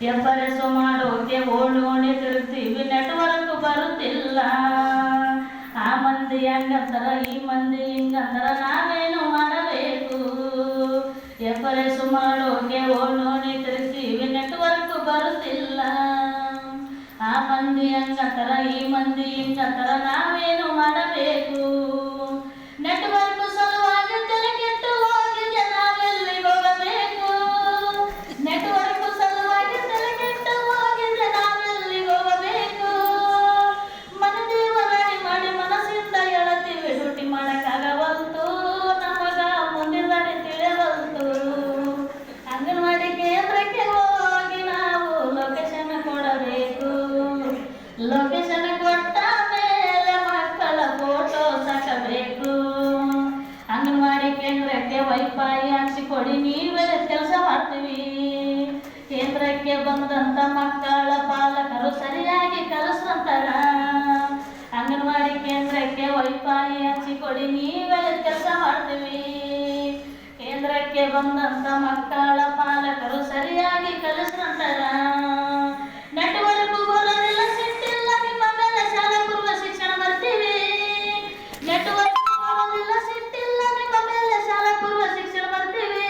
ಎಫರೆಸು ಮಾಡೋಕೆ ಓಣಿ ತಿರುಗ್ತೀವಿ, ನೆಟ್ವರ್ಕ್ ಬರುತ್ತಿಲ್ಲ. ಆ ಮಂದಿ ಹಂಗಂತರ ಈ ಮಂದಿ ಹಿಂಗಂತರ ನಾವೇನು ಮಾಡಬೇಕು? ಎಫರೆಸು ಮಾಡೋಕೆ ಓಣಿ ತಿರುಗ್ತೀವಿ, ನೆಟ್ವರ್ಕ್ ಬರುತ್ತಿಲ್ಲ. ಆ ಮಂದಿ ಹಂಗಂತರ ಈ ಮಂದಿ ಹಿಂಗಂತರ ನಾವೇನು ಮಾಡಬೇಕು? ನೆಟ್ವರ್ಕ್ ಸಲುವಾಗಿ ತಲೆ ಕೆಟ್ಟು ಹೋಗಿದೆ, ನಾವೆಲ್ಲಿಗೆ ಹೋಗಬೇಕು? ನೆಟ್ವರ್ಕ್ ಸಲುವಾಗಿ ತಲೆ ಕೆಟ್ಟು ಹೋಗಿದೆ, ನಾವೆಲ್ಲಿಗೆ ಹೋಗಬೇಕು? ಮನದೇವರಾಣಿ ಮಾಡಿ ಮನಸ್ಸಿಂದ ಹೇಳತ್ತೀವಿ, ಡ್ಯೂಟಿ ಮಾಡಕ್ಕಾಗವಲ್ತು, ನಮಗ ಮುಂದಿನ ದಾರಿ ತಿಳಿಯವಲ್ತು. ಅಂಗನವಾಡಿ ಕೇಂದ್ರಕ್ಕೆ ಹೋಗಿ ನಾವು ಲೊಕೇಶನ್ ಕೊಡಬೇಕು. ಲೊಕೇಶನ್ ಕೊಟ್ಟ ಮೇಲೆ ಮಕ್ಕಳ ಫೋಟೋ ಸಾಕಬೇಕು. ಅಂಗನವಾಡಿ ಕೇಂದ್ರಕ್ಕೆ ವೈಫೈ ಹಾಕ್ಸಿಕೊಡಿ, ನೀವೇ ಕೆಲಸ ಮಾಡ್ತೀವಿ. ಕೇಂದ್ರಕ್ಕೆ ಬಂದಂತ ಮಕ್ಕಳ ಪಾಲಕರು ಸರಿಯಾಗಿ ಕಲಿಸ್ರಂತಾರ. ಅಂಗನವಾಡಿ ಕೇಂದ್ರಕ್ಕೆ ವೈಫೈ ಹಾಕ್ಸಿಕೊಡಿ, ನೀವೇ ಕೆಲಸ ಮಾಡ್ತೀವಿ. ಕೇಂದ್ರಕ್ಕೆ ಬಂದಂತ ಮಕ್ಕಳ ಪಾಲಕರು ಸರಿಯಾಗಿ ಕಲಿಸ್ರಂತಾರ.